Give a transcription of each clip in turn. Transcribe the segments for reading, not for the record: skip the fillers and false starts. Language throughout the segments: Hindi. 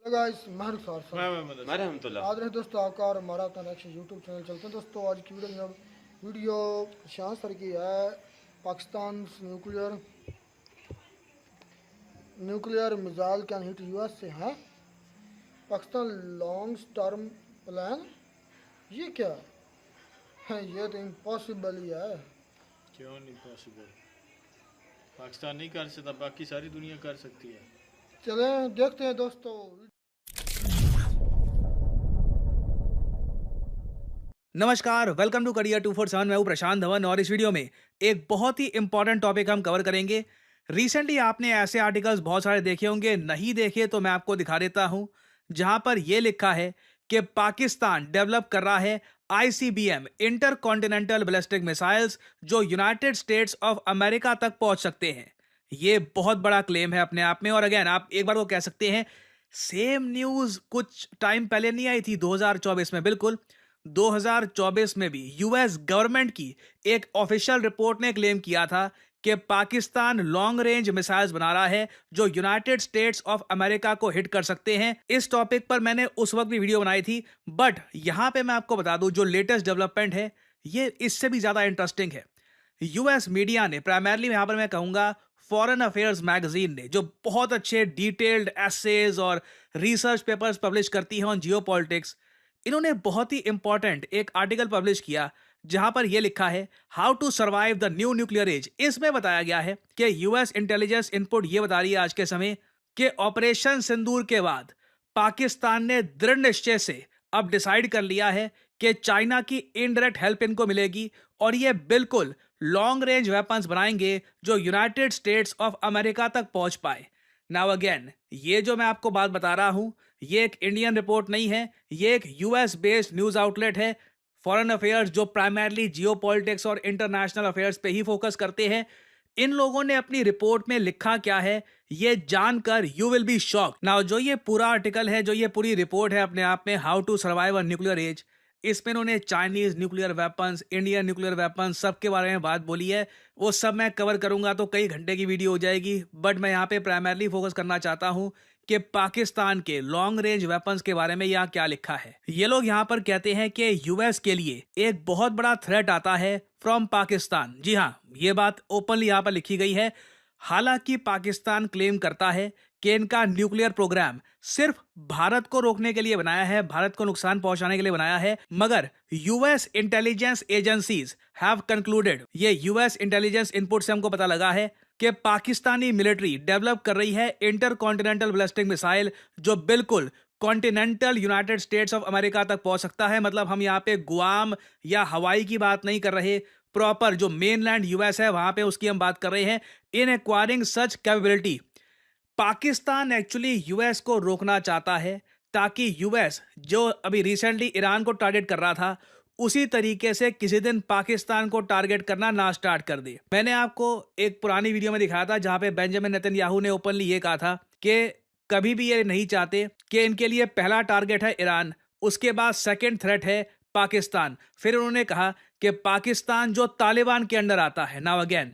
गाइस महर रहमतुल्लाह। आज रहे दोस्तों आपका और हमारा कनेक्शन यूट्यूब चैनल चलते हैं दोस्तों। आज की वीडियो शान सर की है। Pakistan nuclear nuclear missile can hit US से है। पाकिस्तान लॉन्ग टर्म प्लान, ये क्या है? ये तो इम्पॉसिबल ही है। क्यों नहीं पॉसिबल? पाकिस्तान नहीं कर सकता, बाकी सारी दुनिया कर सकती है। चलें देखते हैं दोस्तों। नमस्कार, वेलकम टू करियर 247। मैं हूं प्रशांत धवन और इस वीडियो में एक बहुत ही इंपॉर्टेंट टॉपिक हम कवर करेंगे। रिसेंटली आपने ऐसे आर्टिकल्स बहुत सारे देखे होंगे, नहीं देखे तो मैं आपको दिखा देता हूं, जहां पर यह लिखा है कि पाकिस्तान डेवलप कर रहा है ICBM inter continental ballistic missiles जो यूनाइटेड स्टेट्स ऑफ अमेरिका तक पहुंच सकते हैं। ये बहुत बड़ा क्लेम है अपने आप में। और अगेन आप एक बार वो कह सकते हैं सेम न्यूज कुछ टाइम पहले नहीं आई थी 2024 में। बिल्कुल 2024 में भी यूएस गवर्नमेंट की एक ऑफिशियल रिपोर्ट ने क्लेम किया था कि पाकिस्तान लॉन्ग रेंज मिसाइल्स बना रहा है जो यूनाइटेड स्टेट्स ऑफ अमेरिका को हिट कर सकते हैं। इस टॉपिक पर मैंने उस वक्त भी वीडियो बनाई थी, बट यहां पे मैं आपको बता दूं जो लेटेस्ट डेवलपमेंट है ये इससे भी ज्यादा इंटरेस्टिंग है। यूएस मीडिया ने, प्राइमरली यहां पर मैं कहूंगा फॉरेन अफेयर्स मैगजीन ने, जो बहुत अच्छे डिटेल्ड एसेज और रिसर्च पेपर्स पब्लिश करती है ऑन जियोपॉलिटिक्स, इन्होंने बहुत ही इंपॉर्टेंट एक आर्टिकल पब्लिश किया जहां पर यह लिखा है how to survive the new nuclear age. इसमें बताया गया है कि यूएस इंटेलिजेंस इनपुट यह बता रही है आज के समय कि ऑपरेशन सिंदूर के बाद पाकिस्तान ने दृढ़ निश्चय से अब डिसाइड कर लिया है कि चाइना की इनडायरेक्ट हेल्प इनको मिलेगी और ये बिल्कुल लॉन्ग रेंज वेपन्स बनाएंगे जो यूनाइटेड स्टेट्स ऑफ अमेरिका तक पहुंच पाए। नाउ अगेन ये जो मैं आपको बात बता रहा हूं ये एक इंडियन रिपोर्ट नहीं है, ये एक यूएस बेस्ड न्यूज आउटलेट है फॉरेन अफेयर्स जो प्राइमरली जियोपॉलिटिक्स और इंटरनेशनल अफेयर्स पे ही फोकस करते हैं। इन लोगों ने अपनी रिपोर्ट में लिखा क्या है ये जानकर you will be shock. Now जो ये पूरा आर्टिकल है, जो ये पूरी रिपोर्ट है अपने आप में how to survive a nuclear age, इसमें उन्होंने Chinese nuclear weapons, Indian nuclear weapons सबके बारे में बात बोली है। वो सब मैं कवर करूंगा तो कई घंटे की वीडियो हो जाएगी, बट मैं यहाँ पे प्राइमरली फोकस करना चाहता हूँ कि पाकिस्तान के लॉन्ग रेंज वेपन्स के बारे में यहाँ क्या लिखा है। ये लोग यहाँ पर कहते हैं कि यूएस के लिए एक बहुत बड़ा थ्रेट आता है फ्रॉम पाकिस्तान। जी हाँ, ये बात ओपनली यहाँ पर लिखी गई है। हालांकि पाकिस्तान क्लेम करता है कि इनका न्यूक्लियर प्रोग्राम सिर्फ भारत को रोकने के लिए बनाया है, भारत को नुकसान पहुंचाने के लिए बनाया है, मगर US intelligence agencies have concluded, ये यूएस इंटेलिजेंस इनपुट से हमको पता लगा है कि पाकिस्तानी मिलिट्री डेवलप कर रही है इंटर कॉन्टिनेंटल बैलिस्टिक मिसाइल जो बिल्कुल continental United states of America तक पहुंच सकता है। मतलब हम यहाँ पे गुआम या हवाई की बात नहीं कर रहे, प्रॉपर जो मेनलैंड यूएस है वहां पे उसकी हम बात कर रहे हैं। इन एक्वायरिंग सच कैपेबिलिटी पाकिस्तान एक्चुअली यूएस को रोकना चाहता है ताकि यूएस जो अभी रिसेंटली ईरान को टारगेट कर रहा था उसी तरीके से किसी दिन पाकिस्तान को टारगेट करना ना स्टार्ट कर दे। मैंने आपको एक पुरानी वीडियो में दिखाया था जहां पे बेंजामिन नेतन्याहू ने ओपनली ये कहा था कि कभी भी ये नहीं चाहते कि इनके लिए पहला टारगेट है ईरान, उसके बाद सेकंड थ्रेट है पाकिस्तान। फिर उन्होंने कहा कि पाकिस्तान जो तालिबान के अंडर आता है। नाउ अगेन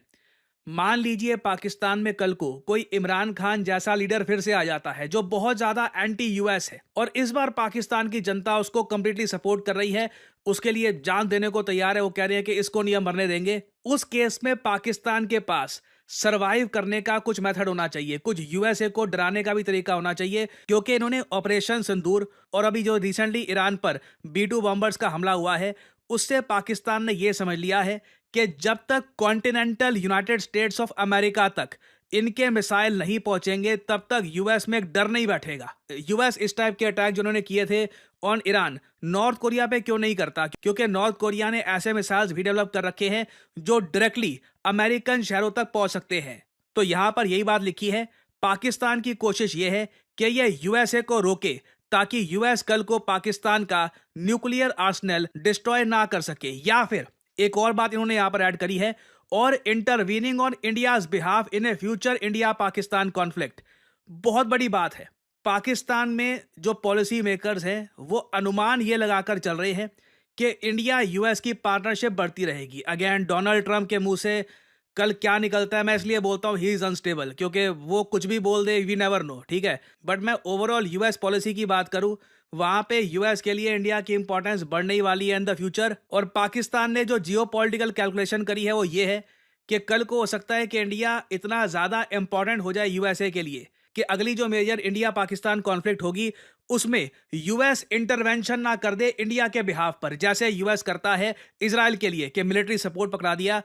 मान लीजिए पाकिस्तान में कल को कोई इमरान खान जैसा लीडर फिर से आ जाता है जो बहुत ज्यादा एंटी यूएस है और इस बार पाकिस्तान की जनता उसको कंप्लीटली सपोर्ट कर रही है, उसके लिए जान देने को तैयार है, वो कह रहे हैं कि इसको नहीं हम मरने देंगे। उस केस में पाकिस्तान के पास सरवाइव करने का कुछ मेथड होना चाहिए, कुछ यूएसए को डराने का भी तरीका होना चाहिए, क्योंकि इन्होंने ऑपरेशन सिंदूर और अभी जो रिसेंटली ईरान पर B-2 बॉम्बर्स का हमला हुआ है उससे पाकिस्तान ने यह समझ लिया है कि जब तक continental United states of America तक इनके मिसाइल नहीं पहुंचेंगे तब तक यूएस में एक डर नहीं बैठेगा। यूएस इस टाइप के अटैक जो उन्होंने किए थे ऑन ईरान, नॉर्थ कोरिया पे क्यों नहीं करता? क्योंकि नॉर्थ कोरिया ने ऐसे मिसाइल्स भी डेवलप कर रखे हैं जो डायरेक्टली अमेरिकन शहरों तक पहुंच सकते हैं। तो यहां पर यही बात लिखी है, पाकिस्तान की कोशिश यह है कि यह यूएसए को रोके ताकि यूएस कल को पाकिस्तान का न्यूक्लियर आर्सेनल डिस्ट्रॉय ना कर सके। या फिर एक और बात इन्होंने यहां पर ऐड करी है, और intervening on India's behalf in A future India Pakistan conflict. बहुत बड़ी बात है, पाकिस्तान में जो पॉलिसी मेकर्स हैं वो अनुमान ये लगाकर चल रहे हैं कि इंडिया यूएस की पार्टनरशिप बढ़ती रहेगी। अगेन डोनाल्ड ट्रंप के मुंह से कल क्या निकलता है, मैं इसलिए बोलता हूँ ही इज अनस्टेबल, क्योंकि वो कुछ भी बोल दे, वी नेवर नो, ठीक है। बट मैं ओवरऑल यूएस पॉलिसी की बात करूँ, वहां पे यूएस के लिए इंडिया की इंपॉर्टेंस बढ़ने ही वाली है इन द फ्यूचर। और पाकिस्तान ने जो जियो पॉलिटिकल कैलकुलेशन करी है वो ये है कि कल को हो सकता है कि इंडिया इतना ज्यादा इंपॉर्टेंट हो जाए यूएसए के लिए कि अगली जो मेजर इंडिया पाकिस्तान कॉन्फ्लिक्ट होगी उसमें यूएस इंटरवेंशन ना कर दे इंडिया के बिहाफ पर, जैसे यूएस करता है इजराइल के लिए कि मिलिट्री सपोर्ट पकड़ा दिया,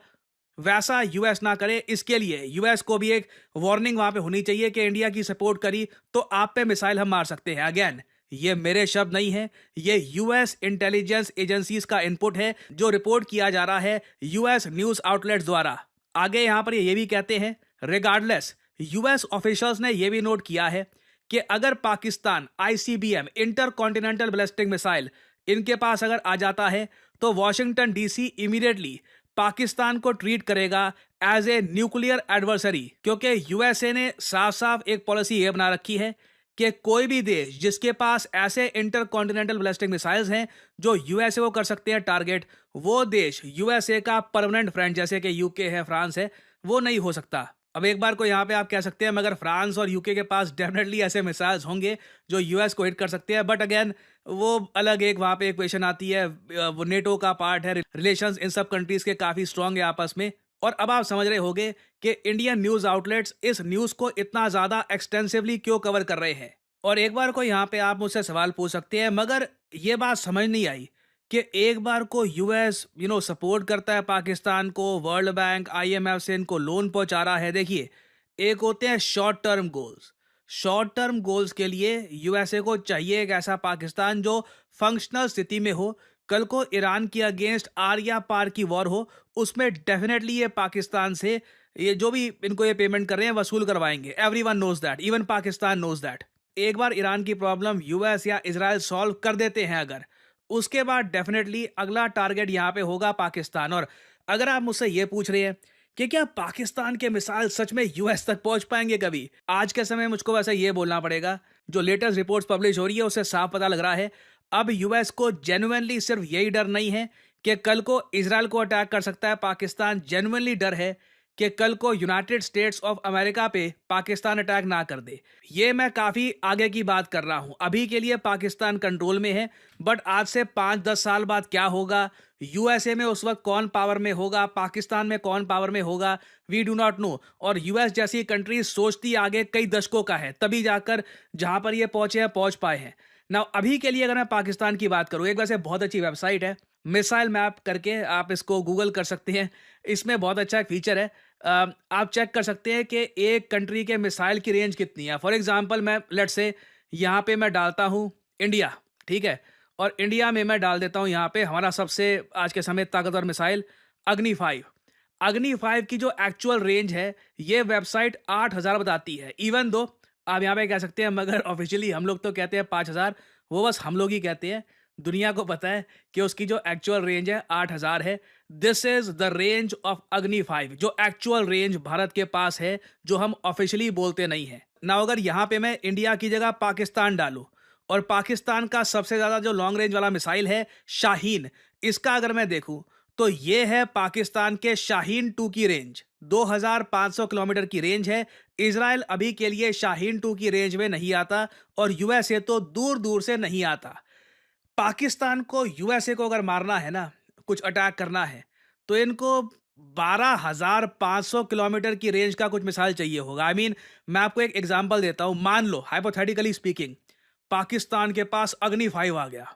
वैसा यूएस ना करे। इसके लिए यूएस को भी एक वार्निंग वहां पे होनी चाहिए कि इंडिया की सपोर्ट करी तो आप पे मिसाइल हम मार सकते हैं। अगेन, ये मेरे शब्द नहीं है, ये यूएस इंटेलिजेंस एजेंसीज का इनपुट है जो रिपोर्ट किया जा रहा है यूएस न्यूज आउटलेट्स द्वारा। आगे यहां पर ये भी कहते हैं, रिगार्डलेस यूएस ऑफिशियल्स ने यह भी नोट किया है कि अगर Pakistan ICBM inter continental ballistic missile इनके पास अगर आ जाता है तो वॉशिंगटन डीसी इमीडिएटली पाकिस्तान को ट्रीट करेगा एज ए न्यूक्लियर एडवर्सरी, क्योंकि यूएसए ने साफ साफ एक पॉलिसी ये बना रखी है कि कोई भी देश जिसके पास ऐसे इंटर कॉन्टिनेंटल बैलिस्टिक मिसाइल्स हैं जो यूएसए को कर सकते हैं टारगेट, वो देश यूएसए का परमानेंट फ्रेंड, जैसे कि यूके है, फ्रांस है, वो नहीं हो सकता। अब एक बार को यहाँ पे आप कह सकते हैं मगर फ्रांस और यूके के पास डेफिनेटली ऐसे मिसाइल्स होंगे जो यूएस को हिट कर सकते हैं, बट अगेन वो अलग एक वहाँ पे इक्वेशन आती है, वो नेटो का पार्ट है, रिलेशंस इन सब कंट्रीज के काफ़ी स्ट्रांग है आपस में। और अब आप समझ रहे होंगे कि इंडियन न्यूज़ आउटलेट्स इस न्यूज़ को इतना ज़्यादा एक्सटेंसिवली क्यों कवर कर रहे हैं। और एक बार को यहाँ पे आप मुझसे सवाल पूछ सकते हैं, मगर ये बात समझ नहीं आई कि एक बार को यूएस सपोर्ट करता है पाकिस्तान को, वर्ल्ड बैंक आईएमएफ से इनको लोन पहुंचा रहा है। देखिए, एक होते हैं short term goals, short term goals के लिए यूएसए को चाहिए एक ऐसा पाकिस्तान जो फंक्शनल स्थिति में हो। कल को ईरान की अगेंस्ट आर या पार की वॉर हो, उसमें डेफिनेटली ये पाकिस्तान से ये जो भी इनको ये पेमेंट कर रहे हैं वसूल करवाएंगे। Everyone knows that, even Pakistan knows that. एक बार ईरान की प्रॉब्लम यूएस या इजराइल सॉल्व कर देते हैं अगर, उसके बाद डेफिनेटली अगला टारगेट यहाँ पे होगा पाकिस्तान। और अगर आप मुझसे ये पूछ रहे हैं कि क्या पाकिस्तान के मिसाइल सच में यूएस तक पहुंच पाएंगे कभी, आज के समय मुझको वैसे ये बोलना पड़ेगा, जो लेटेस्ट रिपोर्ट्स पब्लिश हो रही है उससे साफ पता लग रहा है अब यूएस को जेन्युइनली सिर्फ यही डर नहीं है कि कल को इजराइल को अटैक कर सकता है पाकिस्तान, जेन्युइनली डर है कि कल को यूनाइटेड स्टेट्स ऑफ अमेरिका पे पाकिस्तान अटैक ना कर दे। ये मैं काफ़ी आगे की बात कर रहा हूं, अभी के लिए पाकिस्तान कंट्रोल में है, बट आज से 5-10 साल बाद क्या होगा, यूएसए में उस वक्त कौन पावर में होगा, पाकिस्तान में कौन पावर में होगा, वी डू नॉट नो। और यूएस जैसी कंट्री सोचती आगे कई दशकों का है, तभी जाकर जहां पर ये पहुंचे हैं पहुंच पाए हैं ना। अभी के लिए अगर मैं पाकिस्तान की बात करूं, एक वैसे बहुत अच्छी वेबसाइट है मिसाइल मैप करके, आप इसको गूगल कर सकते हैं, इसमें बहुत अच्छा एक फीचर है। आप चेक कर सकते हैं कि एक कंट्री के मिसाइल की रेंज कितनी है। फॉर एग्जांपल मैं लेट्स से यहाँ पे मैं डालता हूँ इंडिया, ठीक है, और इंडिया में मैं डाल देता हूँ यहाँ पे हमारा सबसे आज के समय ताकतवर मिसाइल अग्नि 5। अग्नि 5 की जो एक्चुअल रेंज है ये वेबसाइट 8000 बताती है। इवन दो आप यहाँ पे कह सकते हैं मगर ऑफिशियली हम लोग तो कहते हैं 5000, वो बस हम लोग ही कहते हैं, दुनिया को पता है कि उसकी जो एक्चुअल रेंज है 8000 है। This is the range of अग्नि 5, जो एक्चुअल रेंज भारत के पास है, जो हम ऑफिशियली बोलते नहीं है ना। अगर यहाँ पे मैं इंडिया की जगह पाकिस्तान डालूं और पाकिस्तान का सबसे ज्यादा जो लॉन्ग रेंज वाला मिसाइल है शाहीन, इसका अगर मैं देखूं तो ये है पाकिस्तान के शाहीन 2 की रेंज, 2500 किलोमीटर की रेंज है। इजराइल अभी के लिए शाहीन 2 की रेंज में नहीं आता और यूएसए तो दूर दूर से नहीं आता। पाकिस्तान को यूएसए को अगर मारना है ना, कुछ अटैक करना है, तो इनको 12500 किलोमीटर की रेंज का कुछ मिसाइल चाहिए होगा। आई मीन मैं आपको एक एग्जांपल देता हूं, मान लो हाइपोथेटिकली स्पीकिंग पाकिस्तान के पास अग्नि 5 आ गया,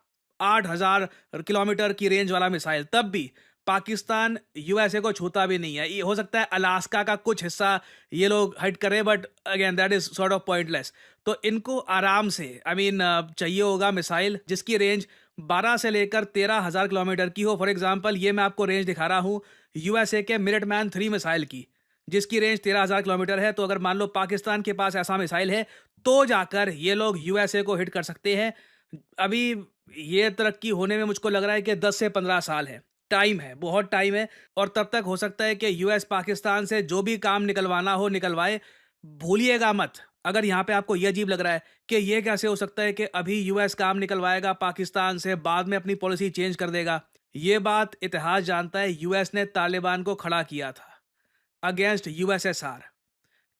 8000 किलोमीटर की रेंज वाला मिसाइल, तब भी पाकिस्तान यूएसए को छूता भी नहीं है। ये हो सकता है अलास्का का कुछ हिस्सा ये लोग हिट करें, but again that is sort of pointless. तो इनको आराम से चाहिए होगा मिसाइल जिसकी रेंज 12 से लेकर 13,000 किलोमीटर की हो। फॉर एग्जांपल ये मैं आपको रेंज दिखा रहा हूँ यूएसए के मिनटमैन 3 मिसाइल की, जिसकी रेंज 13,000 किलोमीटर है। तो अगर मान लो पाकिस्तान के पास ऐसा मिसाइल है तो जाकर ये लोग यूएसए को हिट कर सकते हैं। अभी ये तरक्की होने में मुझको लग रहा है कि 10 से 15 साल है, टाइम है, बहुत टाइम है। और तब तक हो सकता है कि यूएस पाकिस्तान से जो भी काम निकलवाना हो निकलवाए। भूलिएगा मत, अगर यहाँ पे आपको ये अजीब लग रहा है कि ये कैसे हो सकता है कि अभी यूएस काम निकलवाएगा पाकिस्तान से, बाद में अपनी पॉलिसी चेंज कर देगा, ये बात इतिहास जानता है। यूएस ने तालिबान को खड़ा किया था, अगेंस्ट यूएसएसआर।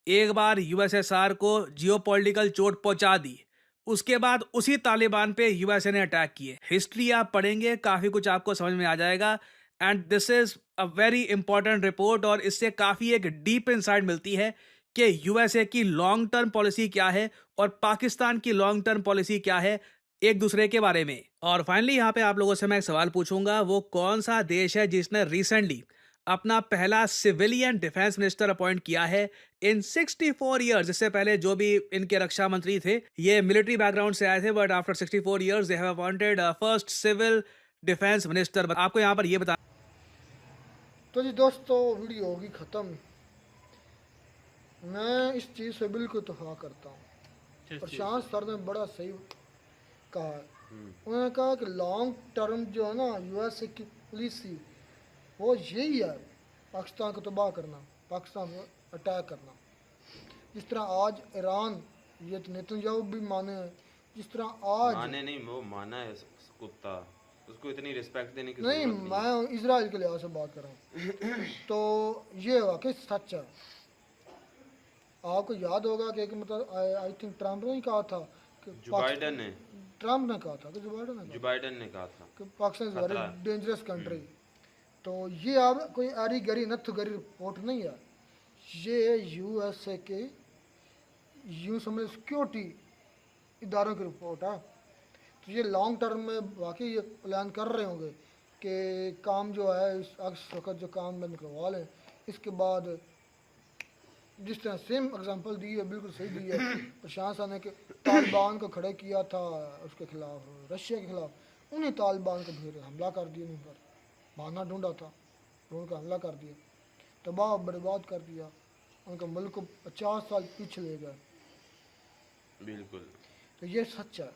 एक बार यूएसएसआर को जियोपॉलिटिकल चोट पहुंचा दी, उसके बाद उसी तालिबान पे यूएसए ने अटैक किए। हिस्ट्री आप पढ़ेंगे, काफी कुछ आपको समझ में आ जाएगा। And this is a very important report, और इससे काफी एक डीप इनसाइट मिलती है कि यूएसए की लॉन्ग टर्म पॉलिसी क्या है और पाकिस्तान की लॉन्ग टर्म पॉलिसी क्या है एक दूसरे के बारे में। और फाइनली यहाँ पे आप लोगों से मैं एक सवाल पूछूंगा, वो कौन सा देश है जिसने रिसेंटली अपना पहला सिविलियन डिफेंस मिनिस्टर अपॉइंट किया है इन 64 ईयर्स। इससे पहले जो भी इनके रक्षा मंत्री थे ये मिलिट्री बैकग्राउंड से आए थे, but after 64 years they have appointed first civil defence minister. आपको यहाँ पर ये बता तो जी दोस्तों, वीडियो होगी ख़त्म। मैं इस चीज़ से बिल्कुल इत्तेफाक करता हूँ। किस चीज़ प्रशांत सर ने बड़ा सही कहा है। उन्होंने कहा कि लॉन्ग टर्म जो है ना यूएसए की पॉलिसी, वो यही है, पाकिस्तान को तबाह करना, पाकिस्तान को अटैक करना। जिस तरह आज ईरान, ये तो नेतन्याहू भी माने हैं, जिस तरह आज माने नहीं, वो माना है कुत्ता, उसको इतनी रिस्पेक्ट देने की नहीं, जरूरत नहीं। मैं इसराइल के लिहाज से बात कर रहा हूँ। तो ये वाकई सच है। आपको याद होगा कि एक मतलब आई थिंक ट्रम्प ने ही कहा था कि जो बाइडन ने ट्रम्प ने कहा था कि जो बाइडन ने जो कहा बाइडन ने कहा था कि पाकिस्तान इज वेरी खतरा है। Dangerous country. तो ये अब कोई आरी गरी नथ गरी रिपोर्ट नहीं है, ये यूएसए के यूं समझ सिक्योरिटी इदारों की रिपोर्ट है। तो ये लॉन्ग टर्म में वाकई ये प्लान कर रहे होंगे कि काम जो है इस वक्त जो काम बंद करवा लें। इसके बाद जिस तरह सेम एग्जांपल दी है, बिल्कुल सही दी है। प्रशांत साहब ने कि तालिबान को खड़े किया था उसके खिलाफ, रशिया के खिलाफ, उन्हीं तालिबान को फिर हमला कर दिया, उन पर बहाना ढूंढा था, ढूंढ कर हमला कर दिया, तबाह बर्बाद कर दिया, उनके मुल्क को 50 साल पीछे ले गए। बिल्कुल, तो ये सच है,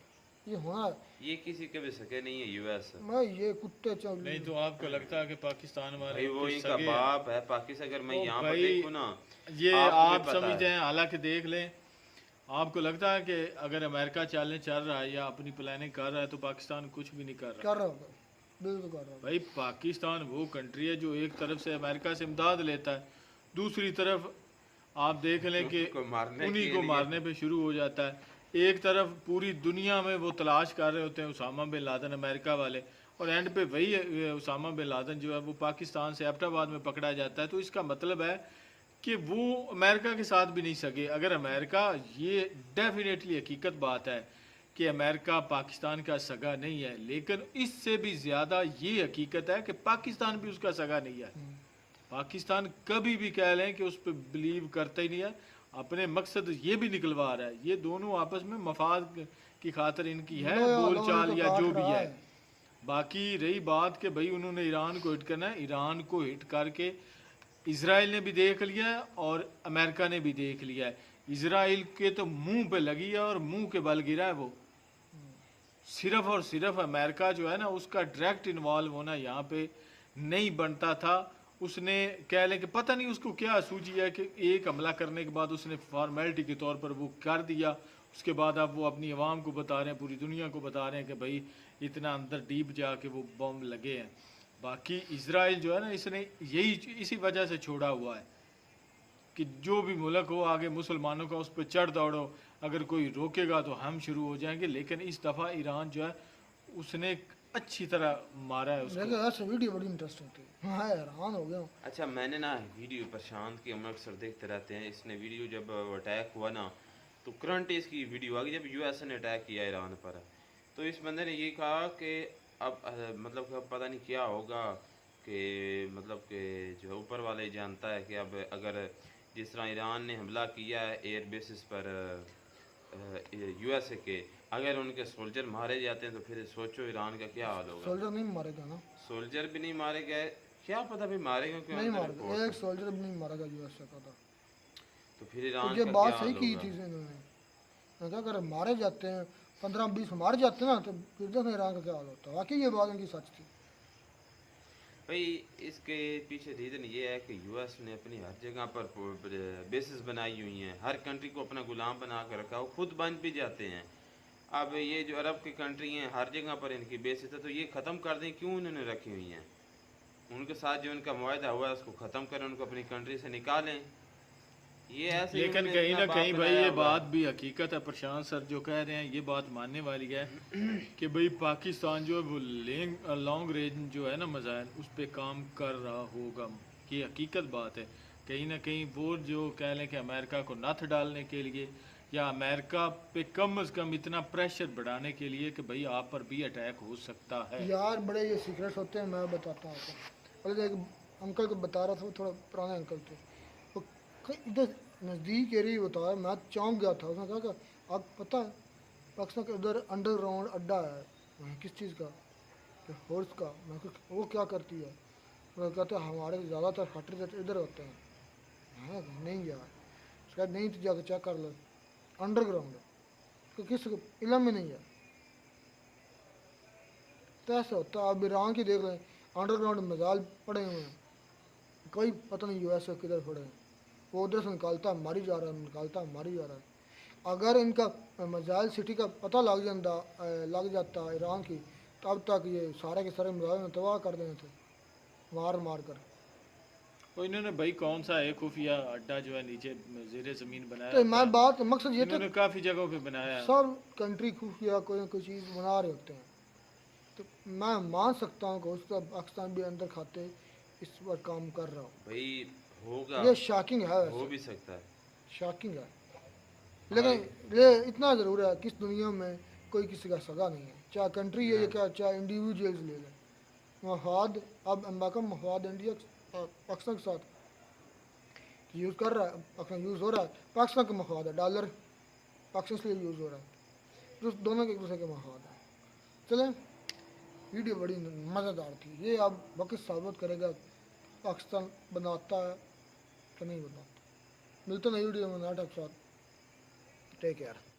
ये होना है। ये किसी के भी सके नहीं है यूएस। मैं ये कुत्ते चल नहीं तो आपको लगता है कि पाकिस्तान हमारे भाई वो कुछ इनका सगे हैं? बाप है पाकिस्तान। अगर मैं ओ यहाँ पर भाई, देखूँ ना, ये आपको भी आप पता समझते है। हैं, हालांकि देख लें, आपको लगता है कि अगर अमेरिका चल रहा है या अपनी प्लानिंग कर रहा है तो पाकिस्तान कुछ भी नहीं कर रहा। कर रहा होगा, बिल्कुल कर रहा होगा। भाई पाकिस्तान वो कंट्री है जो एक तरफ से अमेरिका से इमदाद लेता है, दूसरी तरफ आप देख लें कि उनको मारने उन्हीं के को लिए। मारने पे शुरू हो जाता है। एक तरफ पूरी दुनिया में वो तलाश कर रहे होते हैं उसामा बिन लादेन, अमेरिका वाले, और एंड पे वही उसामा बिन लादेन जो है वो पाकिस्तान से एबटाबाद में पकड़ा जाता है। तो इसका मतलब है कि वो अमेरिका के साथ भी नहीं सके। अगर अमेरिका, ये डेफिनेटली हकीकत बात है कि अमेरिका पाकिस्तान का सगा नहीं है, लेकिन इससे भी ज़्यादा ये हकीकत है कि पाकिस्तान भी उसका सगा नहीं है। पाकिस्तान कभी भी कह लें कि उस पर बिलीव करता ही नहीं है, अपने मकसद ये भी निकलवा रहा है। ये दोनों आपस में मफाद की खातिर इनकी है बोलचाल या जो भी है। बाकी रही बात कि भाई उन्होंने ईरान को हिट करना है, ईरान को हिट करके इजराइल ने भी देख लिया है और अमेरिका ने भी देख लिया है। इजराइल के तो मुंह पे लगी है और मुंह के बल गिरा है वो। सिर्फ और सिर्फ अमेरिका जो है ना, उसका डायरेक्ट इन्वॉल्व होना यहाँ पे नहीं बनता था। उसने कह लें कि पता नहीं उसको क्या सूझी है कि एक हमला करने के बाद उसने फॉर्मेलिटी के तौर पर वो कर दिया। उसके बाद अब वो अपनी आवाम को बता रहे हैं, पूरी दुनिया को बता रहे हैं कि भाई इतना अंदर डीप जाके वो बम लगे हैं। बाकी इजराइल जो है ना, इसने यही इसी वजह से छोड़ा हुआ है कि जो भी मुल्क हो आगे मुसलमानों का उस पर चढ़ दौड़ो, अगर कोई रोकेगा तो हम शुरू हो जाएंगे। लेकिन इस दफ़ा ईरान जो है उसने अच्छी तरह मारा है उसको। देखो यार, वीडियो बड़ी इंटरेस्टिंग थी, हाँ हैरान हो गया हूँ। अच्छा, मैंने ना वीडियो प्रशांत की हम अक्सर देखते रहते हैं। इसने वीडियो जब अटैक हुआ ना, तो करंट इसकी वीडियो आ गई जब यूएस ने अटैक किया ईरान पर। तो इस बंदे ने ये कहा कि अब मतलब कि पता नहीं क्या होगा, कि मतलब कि जो ऊपर वाले ही जानता है कि अब अगर जिस तरह ईरान ने हमला किया है एयर बेसिस पर यूएसए के, अगर उनके सोल्जर मारे जाते हैं तो फिर सोचो ईरान का क्या हाल होगा। सोल्जर नहीं मारेगा ना, सोल्जर भी नहीं मारे गए, क्या पता भी मारेगा क्यों, नहीं अंदर मारेगा, रिपोर्ट एक है। सोल्जर भी नहीं मारेगा यूएस का था। तो फिर तो ईरान ये का बात क्या सही हाल की होगा। थी इन्होंने। मैं कहा अगर मारे जाते हैं 15-20 मारे जाते हैं ना, तो फिर देखो ईरान का क्या हाल होता है। वाकई ये बात इनकी सच थी। भाई इसके पीछे रीज़न ये है कि यूएस ने अपनी हर जगह पर बेसिस बनाई हुई हैं, हर कंट्री को अपना गुलाम बना कर रखा, वो खुद बन भी जाते हैं। अब ये जो अरब की कंट्री हैं हर जगह पर इनकी बेसिस है, तो ये ख़त्म कर दें, क्यों उन्होंने रखी हुई हैं। उनके साथ जो उनका मुआहदा हुआ है उसको ख़त्म करें, उनको अपनी कंट्री से निकालें। ये ऐसे ही लेकिन उन्होंने कहीं इतना ना बाप कहीं भाई बनाया ये हुआ बात है। भी हकीकत है, प्रशांत सर जो कह रहे हैं ये बात मानने वाली है कि भाई पाकिस्तान जो है वो लॉन्ग रेंज जो है ना मिसाइल उस पर काम कर रहा होगा। ये हकीकत बात है। कहीं ना कहीं वो जो कह लें कि अमेरिका को नथ डालने के लिए या अमेरिका पे कम अज़ कम इतना प्रेशर बढ़ाने के लिए कि भाई आप पर भी अटैक हो सकता है। यार बड़े ये सीक्रेट्स होते हैं, मैं बताता हूँ आपको। पहले एक अंकल को बता रहा था, वो थोड़ा पुराने अंकल थे, वो इधर नज़दीक एरिया बताया, मैं चौंक गया था। उसने कहा कि आपको पता है पाकिस्तान के उधर अंडरग्राउंड अड्डा है। मैं किस चीज़ का? फोर्स का। मैं वो क्या करती है? वो कहते हैं हमारे ज़्यादातर हटर इधर होते हैं। हाँ नहीं यार, शायद नहीं तो जाकर चेक कर लो, अंडरग्राउंड है, तो किस इलम में नहीं है। तो ऐसा होता है। अब ईरान की देख लें, अंडरग्राउंड मिसाइल पड़े हुए हैं, कोई पता नहीं यूएस किधर पड़े हैं। वो उधर से निकालता है मारी जा रहा है, निकालता है मारी जा रहा है। अगर इनका मिसाइल सिटी का पता लग जाता ईरान की, तब तक ये सारे के सारे मिसाइल तबाह कर देने थे, मार मार कर। तो इन्होंने भाई कौन सा है खुफिया अड्डा जो है नीचे ज़ेरे ज़मीन बनाया तो होता मैं है? बात मकसद ये था, इन्होंने काफ़ी जगहों पे बनाया है। सब कंट्री खुफिया कोई ना कोई चीज़ बना रहे होते हैं। तो मैं मान सकता हूँ कि उसका पाकिस्तान भी अंदर खाते इस पर काम कर रहा हूँ। भाई होगा, ये शॉकिंग है, हो वैसे भी सकता है। शॉकिंग है। हाँ लेकिन ये इतना ज़रूर है कि इस दुनिया में कोई किसी का सगा नहीं है, चाहे कंट्री है या क्या, चाहे इंडिविजुअल्स ले लें। मफाद, अब अमेरिका मफाद इंडिया पाकिस्तान के साथ यूज़ कर रहा है, पाकिस्तान यूज़ हो रहा है, पाकिस्तान का मफाद है, डॉलर पाकिस्तान के लिए यूज़ हो रहा है, तो दोनों के एक दूसरे के मफाद है। चलें, वीडियो बड़ी मज़ेदार थी। ये अब वक्त साबित करेगा पाकिस्तान बनाता है कि नहीं बनाता। मिलते हैं नई वीडियो में नाटक साथ। Take care.